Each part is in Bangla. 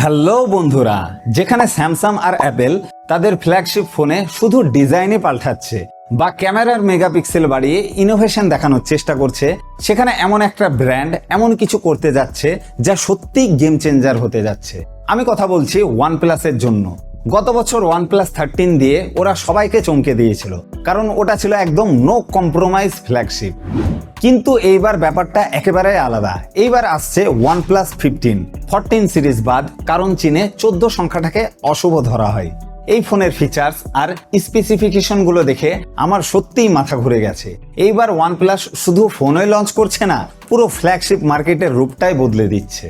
হ্যালো বন্ধুরা, যেখানে স্যামসাং আর অ্যাপেল তাদের ফ্ল্যাগশিপ ফোনে শুধু ডিজাইনই পাল্টাচ্ছে বা ক্যামেরার মেগাপিক্সেল বাড়িয়ে ইনোভেশন দেখানোর চেষ্টা করছে, সেখানে এমন একটা ব্র্যান্ড এমন কিছু করতে যাচ্ছে যা সত্যি গেম চেঞ্জার হতে যাচ্ছে। আমি কথা বলছি ওয়ানপ্লাসের জন্য। গত বছর OnePlus 13 দিয়ে ওরা সবাইকে চমকে দিয়েছিল, কারণ ওটা ছিল একদম নো কম্প্রোমাইজ ফ্ল্যাগশিপ। কিন্তু এইবার ব্যাপারটা একেবারে আলাদা। এইবার আসছে OnePlus 15 14 সিরিজ বাদ, কারণ চীনে 14 সংখ্যাটাকে অশুভ ধরা হয়। এই ফোনের ফিচার্স আর স্পেসিফিকেশনগুলো দেখে আমার সত্যিই মাথা ঘুরে গেছে। এইবার OnePlus শুধু ফোনই লঞ্চ করছে না, পুরো ফ্ল্যাগশিপ মার্কেটের রূপটাই বদলে দিচ্ছে।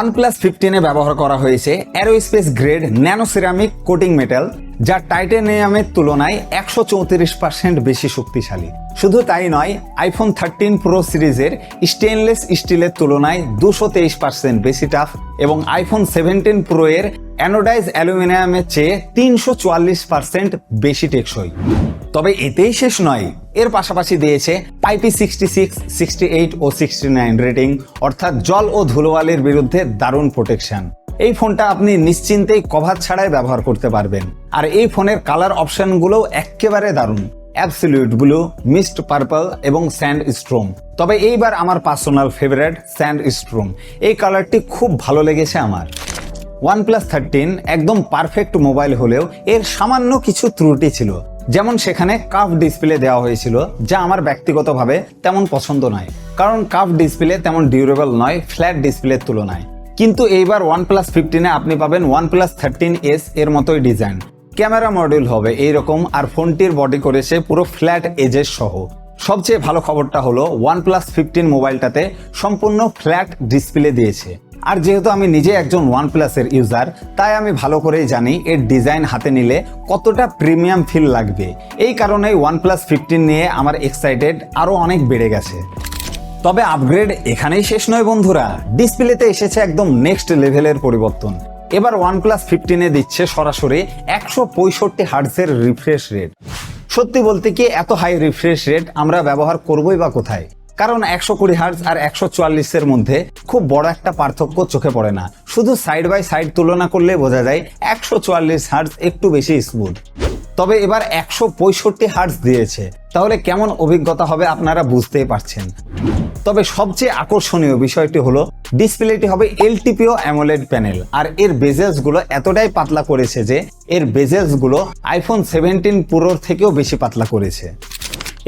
OnePlus 15-এ ব্যবহার করা হয়েছে aerospace grade nano ceramic coating metal, যা টাইটানিয়ামের তুলনায় 134% বেশি শক্তিশালী। শুধু তাই নয়, iPhone 13 Pro সিরিজের স্টেনলেস স্টিলের তুলনায় 223% বেশি টাফ এবং iPhone 17 Pro এর অ্যানোডাইজ অ্যালুমিনিয়ামের চেয়ে 344% বেশি টেকসই। তবে এতেই শেষ নয়, এর পাশাপাশি দিয়েছে IP66, 68 ও 69 রেটিং, অর্থাৎ জল ও ধুলোবালির বিরুদ্ধে দারুণ প্রোটেকশন। এই ফোনটা আপনি নিশ্চিন্তেই কভার ছাড়াই ব্যবহার করতে পারবেন। আর এই ফোনের কালার অপশনগুলো একেবারে দারুণ, অ্যাবসলিউট ব্লু, মিস্ট পার্পল এবং স্যান্ড স্ট্রোম। তবে এইবার আমার পার্সোনাল ফেভারিট স্যান্ড স্ট্রোম, এই কালারটি খুব ভালো লেগেছে আমার। OnePlus 13 একদম পারফেক্ট মোবাইল হলেও এর সামান্য কিছু ত্রুটি ছিল, যেমন সেখানে কার্ভ ডিসপ্লে দেওয়া হয়েছিল, যা আমার ব্যক্তিগতভাবে তেমন পছন্দ নয়, কারণ কার্ভ ডিসপ্লে তেমন ডিউরেবল নয় ফ্ল্যাট ডিসপ্লের তুলনায়। কিন্তু এইবার OnePlus 15-এ আপনি পাবেন OnePlus 13s এর মতোই ডিজাইন। ক্যামেরা মডিউল হবে এইরকম, আর ফোনটির বডি করেছে পুরো ফ্ল্যাট এজেস সহ। সবচেয়ে ভালো খবরটা হলো OnePlus 15 মোবাইলটাতে সম্পূর্ণ ফ্ল্যাট ডিসপ্লে দিয়েছে। আর যেহেতু আমি নিজে একজন OnePlus-এর ইউজার, তাই আমি ভালো করেই জানি এর ডিজাইন হাতে নিলে কতটা প্রিমিয়াম ফিল লাগবে। এই কারণেই OnePlus 15 নিয়ে আমার এক্সাইটেড আরও অনেক বেড়ে গেছে। তবে আপগ্রেড এখানেই শেষ নয় বন্ধুরা, ডিসপ্লেতে এসেছে একদম নেক্সট লেভেলের পরিবর্তন। এবার OnePlus 15-এ দিচ্ছে সরাসরি 165 হার্টজের রিফ্রেশ রেট। সত্যি বলতে কি, এত হাই রিফ্রেশ রেট আমরা ব্যবহার করবোই বা কোথায়? কারণ 120 হার্টজ আর 144-এর মধ্যে খুব বড় একটা পার্থক্য চোখে পড়ে না। শুধু সাইড বাই সাইড তুলনা করলে বোঝা যায় 144 হার্টজ একটু বেশি স্মুথ। তবে এবার 165 হার্টজ দিয়েছে, তাহলে কেমন অভিজ্ঞতা হবে আপনারা বুঝতেই পারছেন। তবে সবচেয়ে আকর্ষণীয় বিষয়টি হলো ডিসপ্লেটি হবে LTPO অ্যামোলেড প্যানেল, আর এর বেজেলসগুলো এতটাই পাতলা করেছে যে এর বেজেলসগুলো iPhone 17 Pro থেকেও বেশি পাতলা করেছে।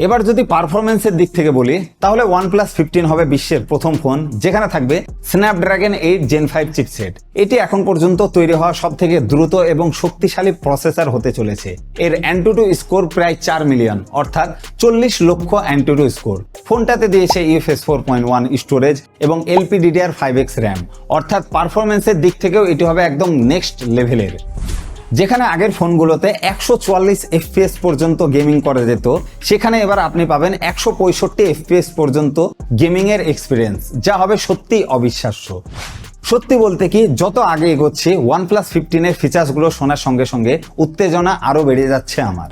এবার যদি পারফরমেন্সের দিক থেকে বলি, তাহলে OnePlus 15 হবে বিশ্বের প্রথম ফোন যেখানে থাকবে স্ন্যাপড্রাগন 8 Gen 5 চিপসেট। এটি এখন পর্যন্ত তৈরি হওয়া সব থেকে দ্রুত এবং শক্তিশালী প্রসেসর হতে চলেছে। এর AnTuTu স্কোর প্রায় 4 মিলিয়ন, অর্থাৎ 40 লক্ষ AnTuTu স্কোর। ফোনটাতে দিয়েছে UFS 4.1 স্টোরেজ এবং LPDDR5X র্যাম, অর্থাৎ পারফরমেন্সের দিক থেকেও এটি হবে একদম নেক্সট লেভেলের। যেখানে আগের ফোনগুলোতে 144 FPS পর্যন্ত গেমিং করা যেত, সেখানে এবার আপনি পাবেন 165 FPS পর্যন্ত গেমিং এর এক্সপিরিয়েন্স, যা হবে সত্যি অবিশ্বাস্য। সত্যি বলতে কি, যত আগে এগোচ্ছি OnePlus 15-এর ফিচার্সগুলো শোনার সঙ্গে সঙ্গে উত্তেজনা আরও বেড়ে যাচ্ছে আমার।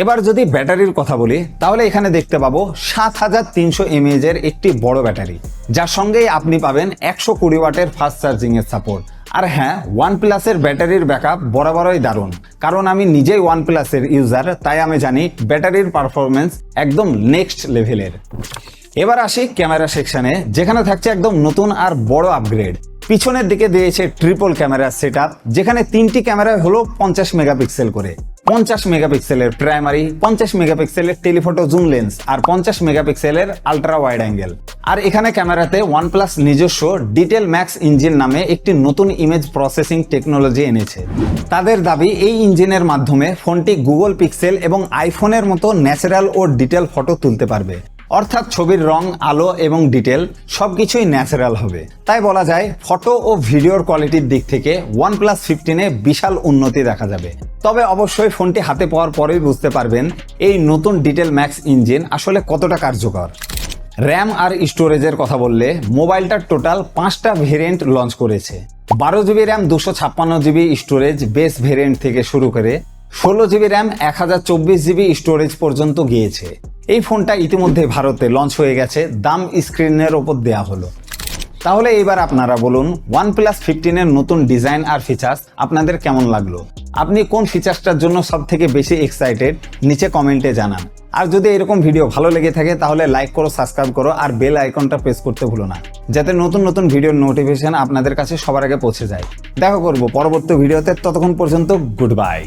এবার যদি ব্যাটারির কথা বলি, তাহলে এখানে দেখতে পাবো 7300 mAh এর একটি বড় ব্যাটারি, যার সঙ্গেই আপনি পাবেন 120 ওয়াটের ফাস্ট চার্জিং এর সাপোর্ট। আর হ্যাঁ, OnePlus-এর ব্যাটারির ব্যাকআপ বরাবরই দারুণ, কারণ আমি নিজেই OnePlus-এর ইউজার, তাই আমি জানি ব্যাটারির পারফরমেন্স একদম নেক্সট লেভেলের। এবার আসি ক্যামেরা সেকশনে, যেখানে থাকছে একদম নতুন আর বড় আপগ্রেড। পিছনের দিকে দিয়েছে ট্রিপল ক্যামেরা সেটআপ, যেখানে 3টি ক্যামেরা হলো 50 মেগাপিক্সেল করে। 50 মেগাপিক্সেলের প্রাইমারি, 50 মেগাপিক্সেলের টেলিফটো জুম লেন্স আর 50 মেগাপিক্সেলের আলট্রা ওয়াইড অ্যাঙ্গেল। আর এখানে ক্যামেরাতে OnePlus নিজস্ব ডিটেল ম্যাক্স ইঞ্জিন নামে একটি নতুন ইমেজ প্রসেসিং টেকনোলজি এনেছে। তাদের দাবি এই ইঞ্জিনের মাধ্যমে ফোনটি গুগল পিক্সেল এবং আইফোনের মতো ন্যাচারাল ও ডিটেল ফটো তুলতে পারবে, অর্থাৎ ছবির রং, আলো এবং ডিটেল সবকিছুই ন্যাচারাল হবে। তাই বলা যায় ফটো ও ভিডিওর কোয়ালিটির দিক থেকে OnePlus 15-এ বিশাল উন্নতি দেখা যাবে। তবে অবশ্যই ফোনটি হাতে পাওয়ার পরেই বুঝতে পারবেন এই নতুন ডিটেল ম্যাক্স ইঞ্জিন আসলে কতটা কার্যকর। র্যাম আর স্টোরেজের কথা বললে, মোবাইলটার টোটাল 5টা ভেরিয়েন্ট লঞ্চ করেছে। 12 GB RAM, 256 GB storage base variant থেকে শুরু করে 16 জিবি র্যাম, 1024 জিবি স্টোরেজ পর্যন্ত গিয়েছে। এই ফোনটা ইতিমধ্যে ভারতে লঞ্চ হয়ে গেছে, দাম স্ক্রিনের ওপর দেয়া হলো। তাহলে এবার আপনারা বলুন OnePlus 15 এর নতুন ডিজাইন আর ফিচার্স আপনাদের কেমন লাগলো। আপনি কোন ফিচার্সটার জন্য সব থেকে বেশি এক্সাইটেড নিচে কমেন্টে জানান। আর যদি এরকম ভিডিও ভালো লেগে থাকে তাহলে লাইক করো, সাবস্ক্রাইব করো আর বেল আইকনটা প্রেস করতে ভুলো না, যাতে নতুন নতুন ভিডিওর নোটিফিকেশন আপনাদের কাছে সবার আগে পৌঁছে যায়। দেখা করব পরবর্তী ভিডিওতে, ততক্ষণ পর্যন্ত গুড বাই।